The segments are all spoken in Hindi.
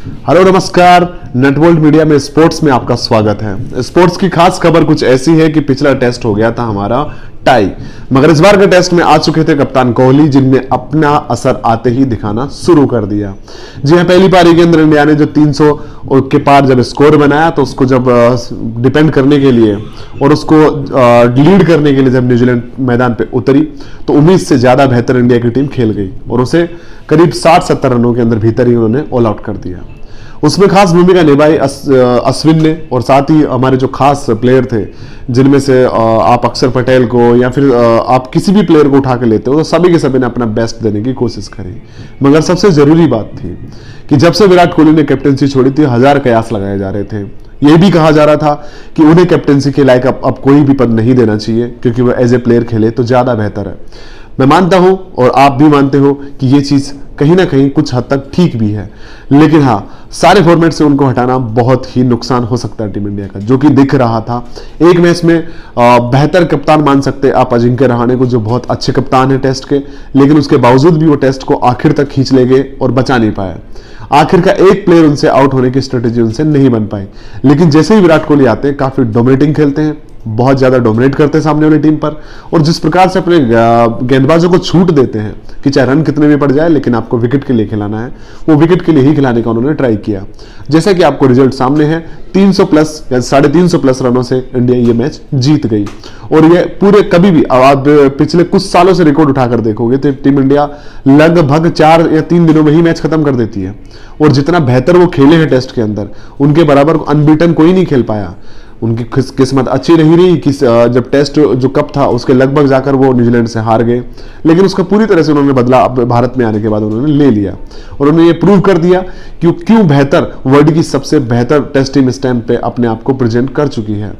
हेलो नमस्कार, नेटवर्ल्ड मीडिया में स्पोर्ट्स में आपका स्वागत है। स्पोर्ट्स की खास खबर कुछ ऐसी है कि पिछला टेस्ट हो गया था हमारा टाई, मगर इस बार के टेस्ट में आ चुके थे कप्तान कोहली, जिनने अपना असर आते ही दिखाना शुरू कर दिया। जी हां, पहली पारी के अंदर इंडिया ने जो 300 के पार जब स्कोर बनाया तो उसको जब डिपेंड करने के लिए और उसको लीड करने के लिए जब न्यूजीलैंड मैदान पे उतरी तो उम्मीद से ज्यादा बेहतर इंडिया की टीम खेल गई और उसे करीब 60-70 रनों के अंदर भीतर ही उन्होंने ऑल आउट कर दिया। उसमें खास भूमिका निभाई अश्विन ने, और साथ ही हमारे जो खास प्लेयर थे जिनमें से आप अक्षर पटेल को या फिर आप किसी भी प्लेयर को उठा के लेते हो तो सभी के सभी ने अपना बेस्ट देने की कोशिश करी। मगर सबसे जरूरी बात थी कि जब से विराट कोहली ने कैप्टनसी छोड़ी थी 1000 कयास लगाए जा रहे थे। यह भी कहा जा रहा था कि उन्हें कैप्टनसी के लायक अब कोई भी पद नहीं देना चाहिए क्योंकि वो एज ए प्लेयर खेले तो ज्यादा बेहतर है। मैं मानता हूं और आप भी मानते हो कि ये चीज कहीं ना कहीं कुछ हद तक ठीक भी है, लेकिन हाँ, सारे फॉर्मेट से उनको हटाना बहुत ही नुकसान हो सकता है टीम इंडिया का, जो कि दिख रहा था। एक मैच में बेहतर कप्तान मान सकते हैं आप अजिंक्य रहाणे को, जो बहुत अच्छे कप्तान है टेस्ट के, लेकिन उसके बावजूद भी वो टेस्ट को आखिर तक खींच ले गए और बचा नहीं पाए। आखिर का एक प्लेयर उनसे आउट होने की स्ट्रेटेजी उनसे नहीं बन पाई। लेकिन जैसे ही विराट कोहली आते हैं काफी डोमिनेटिंग खेलते हैं, बहुत ज्यादा डोमिनेट करते हैं सामने वाली टीम पर, और जिस प्रकार से अपने गेंदबाजों को छूट देते हैं कि चाहे रन कितने भी पड़ जाए लेकिन आपको विकेट के लिए खिलाना है, वो विकेट के लिए ही खिलाने का उन्होंने ट्राई किया। जैसा कि आपको रिजल्ट सामने है, 300 प्लस या 350 प्लस रनों से इंडिया ये मैच जीत गई। और ये पूरे कभी भी आप पिछले कुछ सालों से रिकॉर्ड उठाकर देखोगे तो टीम इंडिया लगभग 4 या 3 दिनों में ही मैच खत्म कर देती है। और जितना बेहतर वो खेले हैं टेस्ट के अंदर, उनके बराबर अनबीटन कोई नहीं खेल पाया। उनकी किस्मत अच्छी नहीं रही कि जब टेस्ट जो कप था उसके लगभग जाकर वो न्यूजीलैंड से हार गए, लेकिन उसका पूरी तरह से उन्होंने बदला भारत में आने के बाद उन्होंने ले लिया और उन्होंने ये प्रूव कर दिया कि क्यों बेहतर वर्ल्ड की सबसे बेहतर टेस्ट टीम स्टैंप पे अपने आप को प्रेजेंट कर चुकी है।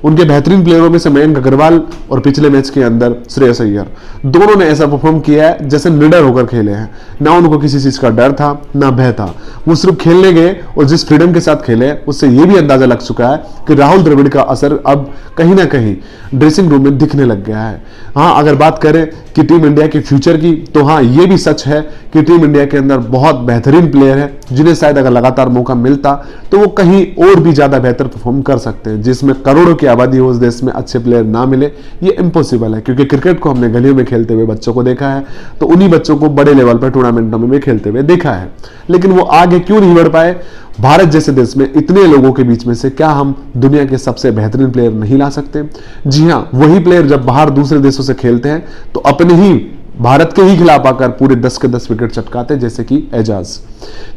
उनके बेहतरीन प्लेयरों में से मयंक अग्रवाल और पिछले मैच के अंदर श्रेयस अय्यर, दोनों ने ऐसा परफॉर्म किया है जैसे निडर होकर खेले हैं। ना उनको किसी चीज का डर था ना भय था, वो सिर्फ खेलने गए और जिस फ्रीडम के साथ खेले उससे यह भी अंदाजा लग चुका है कि राहुल द्रविड़ का असर अब कहीं ना कहीं ड्रेसिंग रूम में दिखने लग गया है। हाँ, अगर बात करें कि टीम इंडिया के फ्यूचर की, तो हाँ, ये भी सच है कि टीम इंडिया के अंदर बहुत बेहतरीन प्लेयर है जिन्हें शायद अगर लगातार मौका मिलता तो वो कहीं और भी ज्यादा बेहतर परफॉर्म कर सकते हैं। जिसमें करोड़ों की आबादी हो उस देश में अच्छे प्लेयर ना मिले, ये इम्पॉसिबल है, क्योंकि क्रिकेट को हमने गलियों में खेलते हुए बच्चों को देखा है, तो उन्हीं बच्चों को बड़े लेवल पर टूर्नामेंटों में भी खेलते हुए देखा है, लेकिन वो आगे क्यों नहीं बढ़ पाए। भारत जैसे देश में इतने लोगों के बीच में से क्या हम दुनिया के सबसे बेहतरीन प्लेयर नहीं ला सकते? जी हां, वही प्लेयर जब बाहर दूसरे देशों से खेलते हैं तो अपने ही भारत के ही खिलाफ आकर पूरे 10 के 10 विकेट चटकाते, जैसे कि एजाज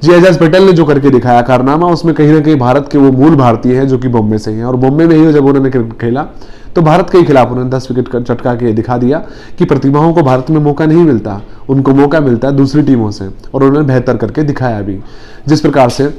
जी। एजाज पटेल ने जो करके दिखाया कारनामा, उसमें कहीं ना कहीं भारत के वो मूल भारतीय हैं जो कि बॉम्बे से हैं, और बॉम्बे में ही जब उन्होंने क्रिकेट खेला तो भारत के ही खिलाफ उन्होंने 10 विकेट चटका के दिखा दिया कि प्रतिभाओं को भारत में मौका नहीं मिलता, उनको मौका मिलता है दूसरी टीमों से, और उन्होंने बेहतर करके दिखाया भी। जिस प्रकार से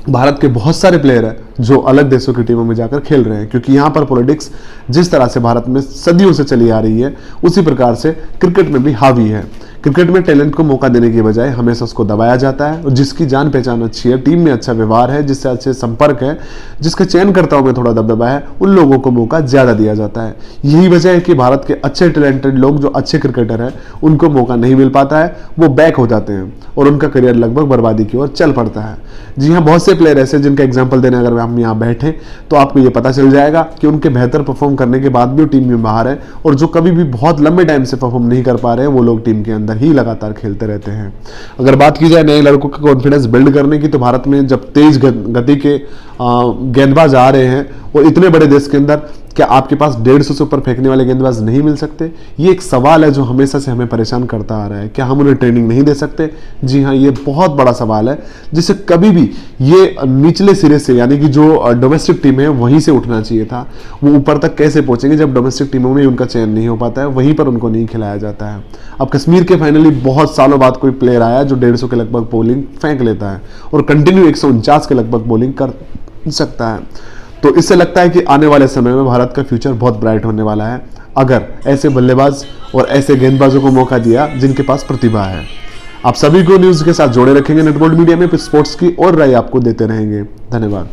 भारत के बहुत सारे प्लेयर हैं जो अलग देशों की टीमों में जाकर खेल रहे हैं, क्योंकि यहां पर पॉलिटिक्स जिस तरह से भारत में सदियों से चली आ रही है उसी प्रकार से क्रिकेट में भी हावी है। क्रिकेट में टैलेंट को मौका देने की बजाय हमेशा उसको दबाया जाता है, और जिसकी जान पहचान अच्छी है, टीम में अच्छा व्यवहार है, जिससे अच्छे संपर्क है, जिसके चयनकर्ताओं में थोड़ा दबदबा है, उन लोगों को मौका ज्यादा दिया जाता है। यही वजह है कि भारत के अच्छे टैलेंटेड लोग जो अच्छे क्रिकेटर हैं उनको मौका नहीं मिल पाता है, वो बैक हो जाते हैं और उनका करियर लगभग बर्बादी की ओर चल पड़ता है। जी हाँ, बहुत से प्लेयर ऐसे जिनका एग्जाम्पल देने अगर हम यहाँ बैठे तो आपको ये पता चल जाएगा कि उनके बेहतर परफॉर्म करने के बाद भी टीम में बाहर है, और जो कभी भी बहुत लंबे टाइम से परफॉर्म नहीं कर पा रहे हैं वो लोग टीम के अंदर ही लगातार खेलते रहते हैं। अगर बात की जाए नए लड़कों का कॉन्फिडेंस बिल्ड करने की, तो भारत में जब तेज गति के गेंदबाज आ रहे हैं और इतने बड़े देश के अंदर क्या आपके पास 150 से ऊपर फेंकने वाले गेंदबाज नहीं मिल सकते? ये एक सवाल है जो हमेशा से हमें परेशान करता आ रहा है। क्या हम उन्हें ट्रेनिंग नहीं दे सकते? जी हाँ, ये बहुत बड़ा सवाल है जिसे कभी भी ये निचले सिरे से, यानी कि जो डोमेस्टिक टीम है वहीं से उठना चाहिए था। वो ऊपर तक कैसे पहुंचेंगे जब डोमेस्टिक टीमों में उनका चयन नहीं हो पाता है, वहीं पर उनको नहीं खिलाया जाता है। अब कश्मीर के फाइनली बहुत सालों बाद कोई प्लेयर आया जो 150 के लगभग बॉलिंग फेंक लेता है और कंटिन्यू 149 के लगभग बॉलिंग कर सकता है। तो इससे लगता है कि आने वाले समय में भारत का फ्यूचर बहुत ब्राइट होने वाला है, अगर ऐसे बल्लेबाज और ऐसे गेंदबाजों को मौका दिया जिनके पास प्रतिभा है। आप सभी को न्यूज़ के साथ जोड़े रखेंगे नेटवर्ल्ड मीडिया में, स्पोर्ट्स की और राय आपको देते रहेंगे। धन्यवाद।